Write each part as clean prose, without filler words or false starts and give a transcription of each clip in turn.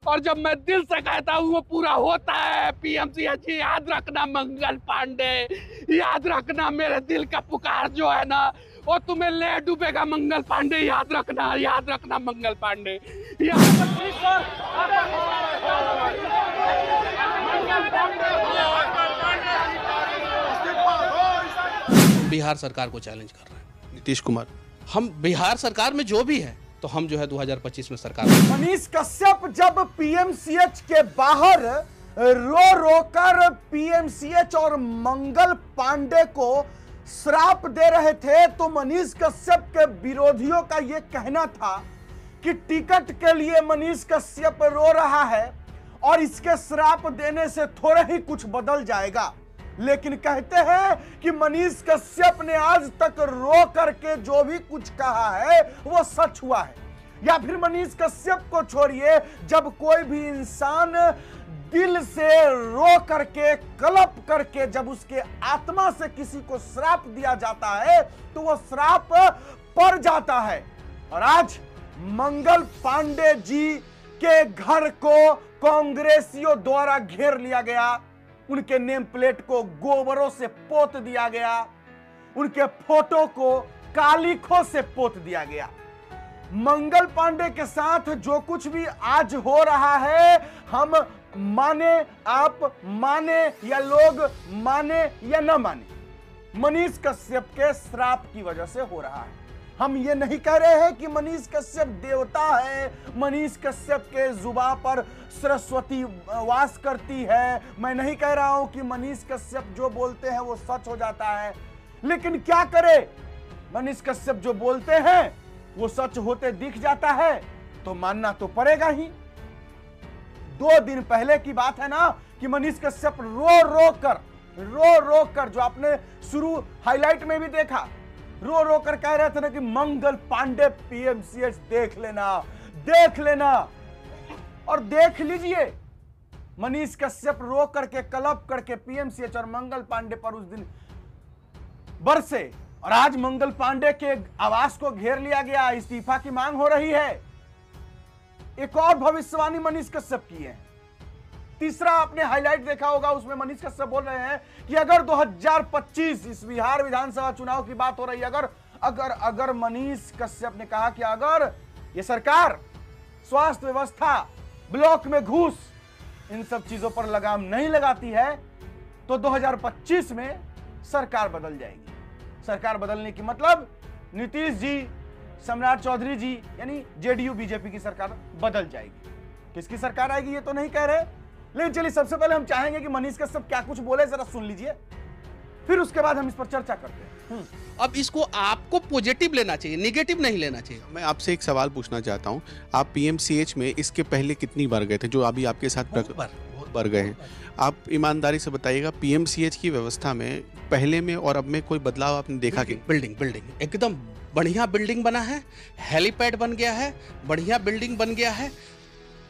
और जब मैं दिल से कहता हूँ वो पूरा होता है। पीएमसीएच याद रखना मंगल पांडे, याद रखना मेरे दिल का पुकार जो है ना वो तुम्हें ले डूबेगा मंगल पांडे, याद रखना मंगल पांडे। बिहार सरकार को चैलेंज कर रहे हैं नीतीश कुमार। हम बिहार सरकार में जो भी है तो हम जो है 2025 में सरकार। मनीष कश्यप जब पीएमसीएच के बाहर रो रो कर पीएमसीएच और मंगल पांडे को श्राप दे रहे थे तो मनीष कश्यप के विरोधियों का यह कहना था कि टिकट के लिए मनीष कश्यप रो रहा है और इसके श्राप देने से थोड़ा ही कुछ बदल जाएगा। लेकिन कहते हैं कि मनीष कश्यप ने आज तक रो करके जो भी कुछ कहा है वो सच हुआ है। या फिर मनीष कश्यप को छोड़िए, जब कोई भी इंसान दिल से रो करके कलप करके जब उसके आत्मा से किसी को श्राप दिया जाता है तो वो श्राप पड़ जाता है। और आज मंगल पांडे जी के घर को कांग्रेसियों द्वारा घेर लिया गया, उनके नेम प्लेट को गोबरों से पोत दिया गया, उनके फोटो को कालीखों से पोत दिया गया। मंगल पांडे के साथ जो कुछ भी आज हो रहा है, हम माने, आप माने या लोग माने या न माने, मनीष कश्यप के श्राप की वजह से हो रहा है। हम ये नहीं कह रहे हैं कि मनीष कश्यप देवता है, मनीष कश्यप के जुबान पर सरस्वती वास करती है। मैं नहीं कह रहा हूं कि मनीष कश्यप जो बोलते हैं वो सच हो जाता है, लेकिन क्या करे, मनीष कश्यप जो बोलते हैं वो सच होते दिख जाता है तो मानना तो पड़ेगा ही। 2 दिन पहले की बात है ना कि मनीष कश्यप रो रो कर जो आपने शुरू हाईलाइट में भी देखा, रो रो कर कह रहे थे ना कि मंगल पांडे पीएमसीएच देख लेना। और देख लीजिए, मनीष कश्यप रो करके कलप करके पीएमसीएच और मंगल पांडे पर उस दिन बरसे और आज मंगल पांडे के आवास को घेर लिया गया, इस्तीफा की मांग हो रही है। एक और भविष्यवाणी मनीष कश्यप की है। तीसरा आपने हाईलाइट देखा होगा, उसमें मनीष कश्यप बोल रहे हैं कि अगर 2025 इस बिहार विधानसभा चुनाव की बात हो रही है, अगर मनीष कश्यप ने कहा कि अगर ये सरकार स्वास्थ्य व्यवस्था, ब्लॉक में घूस, इन सब चीजों पर लगाम नहीं लगाती है तो 2025 में सरकार बदल जाएगी। सरकार बदलने की मतलब नीतीश जी, सम्राट चौधरी जी यानी जेडीयू बीजेपी की सरकार बदल जाएगी। किसकी सरकार आएगी ये तो नहीं कह रहे, लेकिन चलिए सबसे पहले हम चाहेंगे कि मनीष कश्यप क्या कुछ बोले, जरा सुन लीजिए, फिर उसके बाद हम इस पर चर्चा करते हैं। अब इसको आपको पॉजिटिव लेना चाहिए, नेगेटिव नहीं लेना चाहिए। मैं आपसे एक सवाल पूछना चाहता हूं, आप पीएमसीएच में इसके पहले कितनी बार गए थे, जो अभी आपके साथ बहुत बार गए हैं? आप ईमानदारी से बताइएगा, पीएमसीएच की व्यवस्था में पहले में और अब में कोई बदलाव आपने देखा कि? बिल्डिंग एकदम बढ़िया बिल्डिंग बना है, हेलीपैड बन गया है, बढ़िया बिल्डिंग बन गया है।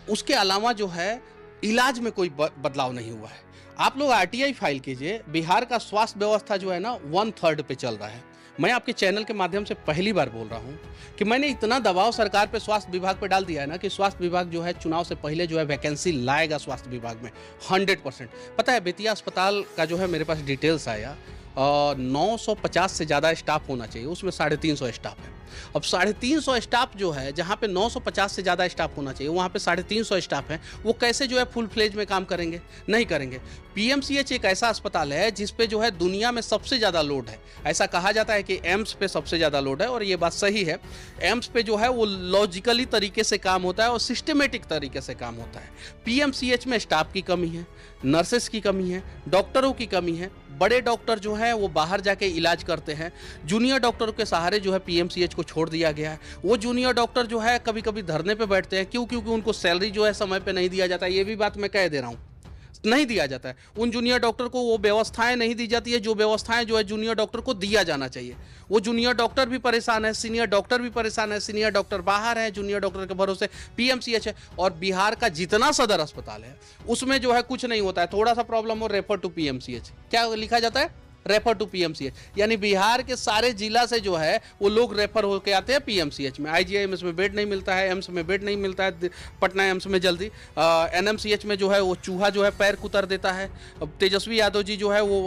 उसके अलावा जो है इलाज में कोई बदलाव नहीं हुआ है। आप लोग आरटीआई फाइल कीजिए, बिहार का स्वास्थ्य व्यवस्था जो है ना 1/3 पे चल रहा है। मैं आपके चैनल के माध्यम से पहली बार बोल रहा हूं कि मैंने इतना दबाव सरकार पे स्वास्थ्य विभाग पे डाल दिया है ना कि स्वास्थ्य विभाग जो है चुनाव से पहले जो है वैकेंसी लाएगा स्वास्थ्य विभाग में 100%। पता है, बेतिया अस्पताल का जो है मेरे पास डिटेल्स आया, 950 से ज़्यादा स्टाफ होना चाहिए, उसमें 350 स्टाफ है। अब 350 स्टाफ जो है, जहाँ पे 950 से ज़्यादा स्टाफ होना चाहिए वहाँ पे 350 स्टाफ है, वो कैसे जो है फुल फ्लेज में काम करेंगे? नहीं करेंगे। पीएमसीएच एक ऐसा अस्पताल है जिस पे जो है दुनिया में सबसे ज़्यादा लोड है। ऐसा कहा जाता है कि एम्स पे सबसे ज़्यादा लोड है और ये बात सही है। एम्स पे जो है वो लॉजिकली तरीके से काम होता है और सिस्टमेटिक तरीके से काम होता है। पीएमसीएच में स्टाफ की कमी है, नर्सेस की कमी है, डॉक्टरों की कमी है। बड़े डॉक्टर जो हैं वो बाहर जाके इलाज करते हैं, जूनियर डॉक्टरों के सहारे जो है पीएमसीएच को छोड़ दिया गया है। वो जूनियर डॉक्टर जो है कभी कभी धरने पे बैठते हैं, क्योंकि उनको सैलरी जो है समय पे नहीं दिया जाता है। ये भी बात मैं कह दे रहा हूँ, नहीं दिया जाता है। उन जूनियर डॉक्टर को वो व्यवस्थाएं नहीं दी जाती है जो व्यवस्थाएं जो है जूनियर डॉक्टर को दिया जाना चाहिए। वो जूनियर डॉक्टर भी परेशान है, सीनियर डॉक्टर भी परेशान है। सीनियर डॉक्टर बाहर है, जूनियर डॉक्टर के भरोसे पीएमसीएच है। और बिहार का जितना सदर अस्पताल है उसमें जो है कुछ नहीं होता है। थोड़ा सा प्रॉब्लम हो, रेफर टू पीएमसीएच। क्या लिखा जाता है? रेफर टू पीएमसीएच, यानी बिहार के सारे जिला से जो है वो लोग रेफर होकर आते हैं पीएमसीएच में। आईजीआईएमएस में बेड नहीं मिलता है, एम्स में बेड नहीं मिलता है, पटना एम्स में जल्दी, एनएमसीएच में जो है वो चूहा जो है पैर कुतर देता है। अब तेजस्वी यादव जी जो है वो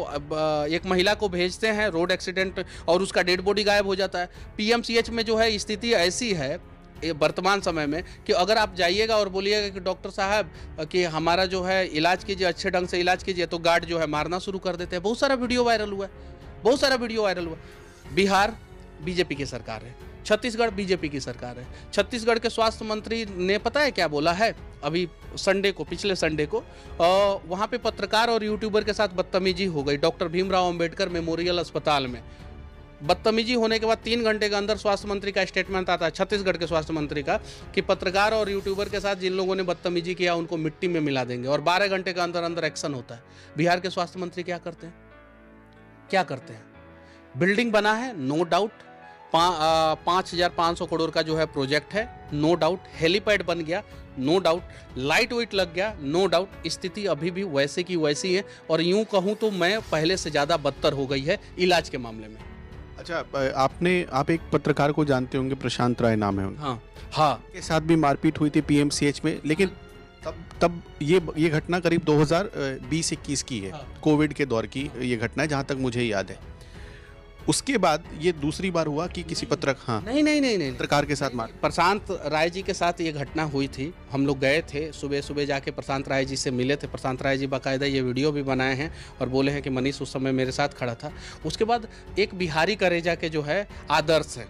एक महिला को भेजते हैं रोड एक्सीडेंट और उसका डेड बॉडी गायब हो जाता है। पीएमसीएच में जो है स्थिति ऐसी है वर्तमान समय में कि अगर आप जाइएगा और बोलिएगा कि डॉक्टर साहब कि हमारा जो है इलाज कीजिए, अच्छे ढंग से इलाज कीजिए, तो गार्ड जो है मारना शुरू कर देते हैं। बहुत सारा वीडियो वायरल हुआ है, बहुत सारा वीडियो वायरल हुआ। बिहार बीजेपी की सरकार है, छत्तीसगढ़ बीजेपी की सरकार है। छत्तीसगढ़ के स्वास्थ्य मंत्री ने पता है क्या बोला है अभी संडे को, पिछले संडे को वहाँ पे पत्रकार और यूट्यूबर के साथ बदतमीजी हो गई डॉक्टर भीमराव अंबेडकर मेमोरियल अस्पताल में। बदतमीजी होने के बाद 3 घंटे के अंदर स्वास्थ्य मंत्री का स्टेटमेंट आता है, छत्तीसगढ़ के स्वास्थ्य मंत्री का, कि पत्रकार और यूट्यूबर के साथ जिन लोगों ने बदतमीजी किया उनको मिट्टी में मिला देंगे, और 12 घंटे के अंदर अंदर एक्शन होता है। बिहार के स्वास्थ्य मंत्री क्या करते हैं? क्या करते हैं? बिल्डिंग बना है, नो डाउट 5,500 करोड़ का जो है प्रोजेक्ट है, नो डाउट। हेलीपैड बन गया, नो डाउट। लाइट वेट लग गया, नो डाउट। स्थिति अभी भी वैसे की वैसी है, और यूं कहूं तो मैं पहले से ज़्यादा बदतर हो गई है इलाज के मामले में। अच्छा, आप एक पत्रकार को जानते होंगे, प्रशांत राय नाम है उनका। हाँ, के साथ भी मारपीट हुई थी पीएमसीएच में, लेकिन तब ये घटना करीब 2020-21 की है। कोविड के दौर की ये घटना है जहां तक मुझे याद है। उसके बाद ये दूसरी बार हुआ कि किसी नहीं पत्रकार के साथ मार। प्रशांत राय जी के साथ ये घटना हुई थी। हम लोग गए थे, सुबह सुबह जाके प्रशांत राय जी से मिले थे। प्रशांत राय जी बाकायदा ये वीडियो भी बनाए हैं और बोले हैं कि मनीष उस समय मेरे साथ खड़ा था। उसके बाद एक बिहारी करेजा के जो है आदर्श है,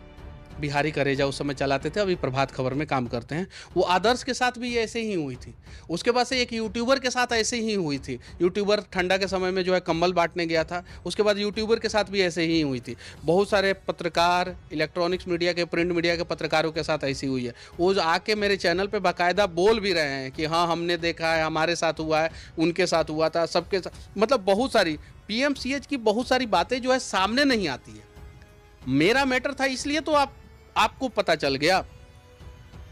बिहारी करेजा उस समय चलाते थे, अभी प्रभात खबर में काम करते हैं, वो आदर्श के साथ भी ऐसे ही हुई थी। उसके बाद से एक यूट्यूबर के साथ ऐसे ही हुई थी। यूट्यूबर ठंडा के समय में जो है कंबल बांटने गया था, उसके बाद यूट्यूबर के साथ भी ऐसे ही हुई थी। बहुत सारे पत्रकार, इलेक्ट्रॉनिक्स मीडिया के, प्रिंट मीडिया के पत्रकारों के साथ ऐसी हुई है। वो आके मेरे चैनल पर बाकायदा बोल भी रहे हैं कि हाँ हमने देखा है, हमारे साथ हुआ है, उनके साथ हुआ था, सबके साथ, मतलब बहुत सारी पीएमसीएच की बहुत सारी बातें जो है सामने नहीं आती है। मेरा मैटर था इसलिए तो आपको पता चल गया।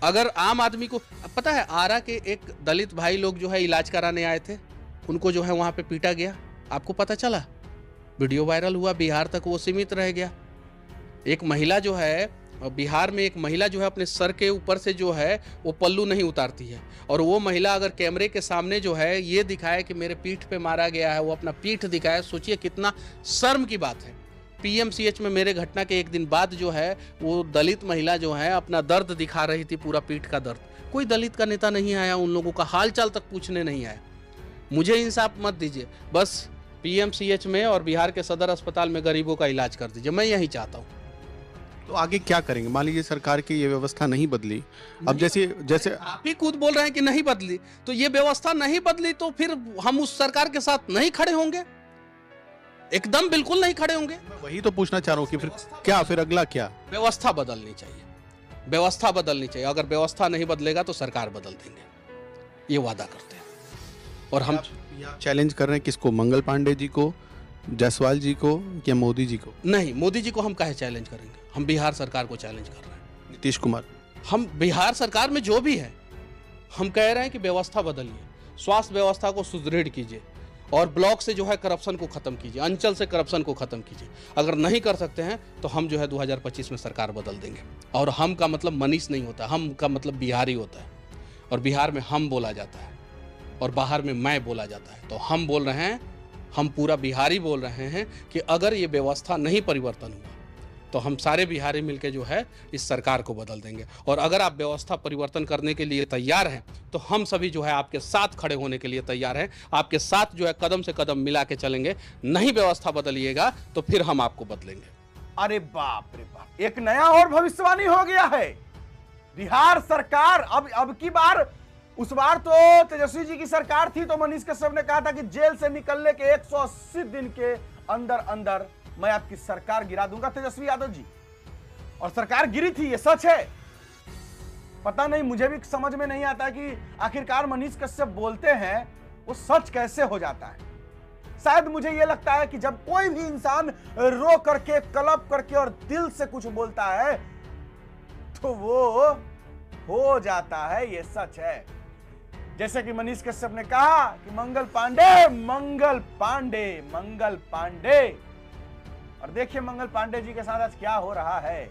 अगर आम आदमी को पता है, आरा के एक दलित भाई लोग जो है इलाज कराने आए थे, उनको जो है वहां पे पीटा गया, आपको पता चला? वीडियो वायरल हुआ, बिहार तक वो सीमित रह गया। एक महिला जो है बिहार में, एक महिला जो है अपने सर के ऊपर से जो है वो पल्लू नहीं उतारती है, और वो महिला अगर कैमरे के सामने जो है ये दिखाए कि मेरे पीठ पे मारा गया है, वो अपना पीठ दिखाए, सोचिए कितना शर्म की बात है। पीएमसीएच में मेरे घटना के एक दिन बाद जो है वो दलित महिला जो है अपना दर्द दिखा रही थी, पूरा पीठ का दर्द। कोई दलित का नेता नहीं आया, उन लोगों का हालचाल तक पूछने नहीं आया। मुझे इंसाफ मत दीजिए, बस पीएमसीएच में और बिहार के सदर अस्पताल में गरीबों का इलाज कर दीजिए, मैं यही चाहता हूँ। तो आगे क्या करेंगे? मान लीजिए सरकार की ये व्यवस्था नहीं बदली, अब जैसे आप ही खुद बोल रहे हैं कि नहीं बदली, तो ये व्यवस्था नहीं बदली तो फिर हम उस सरकार के साथ नहीं खड़े होंगे, एकदम बिल्कुल नहीं खड़े होंगे। मैं वही तो पूछना चाह रहा हूँ कि फिर अगला क्या? व्यवस्था बदलनी चाहिए, व्यवस्था बदलनी चाहिए। अगर व्यवस्था नहीं बदलेगा तो सरकार बदल देंगे, ये वादा करते हैं। और हम चैलेंज कर रहे हैं किसको? मंगल पांडे जी को, जायसवाल जी को, या मोदी जी को? नहीं, मोदी जी को हम काहे चैलेंज करेंगे? हम बिहार सरकार को चैलेंज कर रहे हैं। नीतीश कुमार, हम बिहार सरकार में जो भी है, हम कह रहे हैं कि व्यवस्था बदलिए, स्वास्थ्य व्यवस्था को सुदृढ़ कीजिए, और ब्लॉक से जो है करप्शन को खत्म कीजिए, अंचल से करप्शन को खत्म कीजिए। अगर नहीं कर सकते हैं तो हम जो है 2025 में सरकार बदल देंगे। और हम का मतलब मनीष नहीं होता, हम का मतलब बिहारी होता है, और बिहार में हम बोला जाता है और बाहर में मैं बोला जाता है। तो हम बोल रहे हैं, हम पूरा बिहारी बोल रहे हैं कि अगर ये व्यवस्था नहीं परिवर्तन हुआ तो हम सारे बिहारी मिलकर जो है इस सरकार को बदल देंगे। और अगर आप व्यवस्था परिवर्तन करने के लिए तैयार हैं तो हम सभी जो है आपके साथ खड़े होने के लिए तैयार हैं, आपके साथ जो है कदम से कदम मिला के चलेंगे। नहीं व्यवस्था बदलिएगा तो फिर हम आपको बदलेंगे। अरे बाप रे बाप, एक नया और भविष्यवाणी हो गया है। बिहार सरकार अब की बार, उस बार तो तेजस्वी जी की सरकार थी तो मनीष कश्यप ने कहा था कि जेल से निकलने के 180 दिन के अंदर अंदर मैं आपकी सरकार गिरा दूंगा, तेजस्वी यादव जी। और सरकार गिरी थी, ये सच है। पता नहीं, मुझे भी समझ में नहीं आता कि आखिरकार मनीष कश्यप बोलते हैं वो सच कैसे हो जाता है। शायद मुझे यह लगता है कि जब कोई भी इंसान रो करके, कलप करके और दिल से कुछ बोलता है तो वो हो जाता है, ये सच है। जैसे कि मनीष कश्यप ने कहा कि मंगल पांडे, मंगल पांडे, मंगल पांडे, और देखिए मंगल पांडे जी के साथ आज क्या हो रहा है।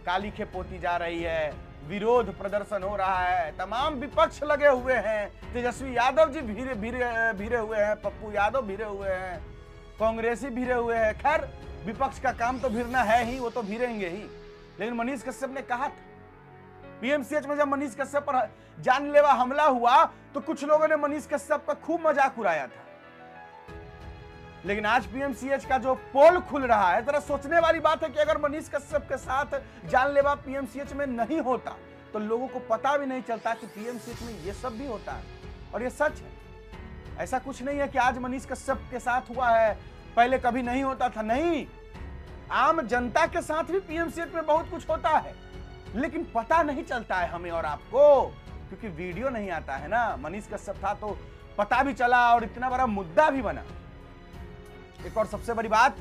काली खे पोती जा रही है, विरोध प्रदर्शन हो रहा है, तमाम विपक्ष लगे हुए हैं, तेजस्वी यादव जी भीरे हुए हैं, पप्पू यादव भीरे हुए हैं, कांग्रेसी भीरे हुए हैं। खैर विपक्ष का काम तो भिरना है ही, वो तो भिरेंगे ही। लेकिन मनीष कश्यप ने कहा था पीएमसीएच में जब मनीष कश्यप पर जानलेवा हमला हुआ तो कुछ लोगों ने मनीष कश्यप का खूब मजाक उड़ाया था। लेकिन आज पीएमसीएच का जो पोल खुल रहा है, जरा सोचने वाली बात है कि अगर मनीष कश्यप के साथ जानलेवा पीएमसीएच में नहीं होता तो लोगों को पता भी नहीं चलता कि पीएमसीएच में ये सब भी होता है। और ये सच है, ऐसा कुछ नहीं है कि आज मनीष कश्यप के साथ हुआ है, पहले कभी नहीं होता था। नहीं, आम जनता के साथ भी पीएमसीएच में बहुत कुछ होता है, लेकिन पता नहीं चलता है हमें और आपको, क्योंकि वीडियो नहीं आता है ना। मनीष कश्यप था तो पता भी चला और इतना बड़ा मुद्दा भी बना। एक और सबसे बड़ी बात,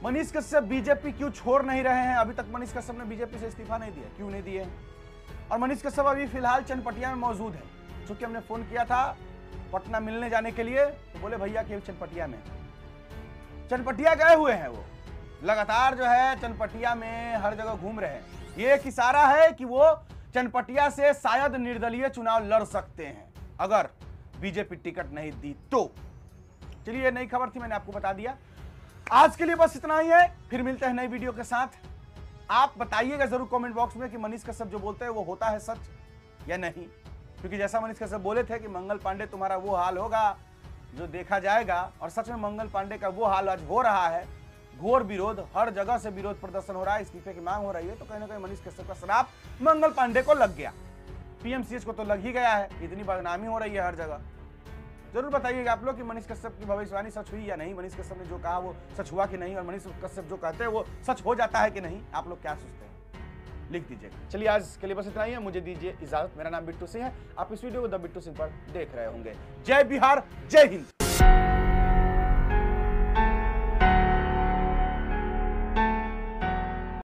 मनीष कश्यप बीजेपी क्यों छोड़ नहीं रहे हैं? अभी तक मनीष कश्यप ने बीजेपी से इस्तीफा नहीं दिया, क्यों नहीं दिए? और मनीष कश्यप अभी फिलहाल चनपटिया में मौजूद है। चूंकि हमने फोन किया था पटना मिलने जाने के लिए, तो बोले भैया कि चनपटिया में, चनपटिया गए हुए हैं वो, लगातार जो है चनपटिया में हर जगह घूम रहे हैं। ये एक इशारा है कि वो चनपटिया से शायद निर्दलीय चुनाव लड़ सकते हैं अगर बीजेपी टिकट नहीं दी तो। चलिए, ये नई खबर थी, मैंने आपको बता दिया। आज के लिए बस इतना ही है, फिर मिलते हैं नई वीडियो के साथ। आप बताइएगा जरूर कमेंट बॉक्स में कि मनीष कश्यप जो बोलते हैं वो होता है सच या नहीं, क्योंकि जैसा मनीष कश्यप बोले थे कि मंगल पांडे तुम्हारा वो हाल होगा जो देखा जाएगा, और सच में मंगल पांडे का वो हाल आज हो रहा है। घोर विरोध, हर जगह से विरोध प्रदर्शन हो रहा है, इस्तीफे की मांग हो रही है, तो कहीं ना कहीं मनीष कश्यप का श्राप मंगल पांडे को लग गया। पीएमसीएच को तो लग ही गया है, इतनी बदनामी हो रही है हर जगह। जरूर बताइएगा आप लोग कि मनीष कश्यप की भविष्यवाणी सच हुई या नहीं, मनीष कश्यप ने जो कहा वो सच हुआ कि नहीं, और मनीष कश्यप जो कहते हैं वो सच हो जाता है कि नहीं। आप लोग क्या सोचते हैं, लिख दीजिएगा। चलिए, आज के लिए बस इतना ही है, मुझे दीजिए इजाजत। मेरा नाम बिट्टू सिंह है, आप इस वीडियो को द बिट्टू सिंह पर देख रहे होंगे। जय बिहार, जय हिंद।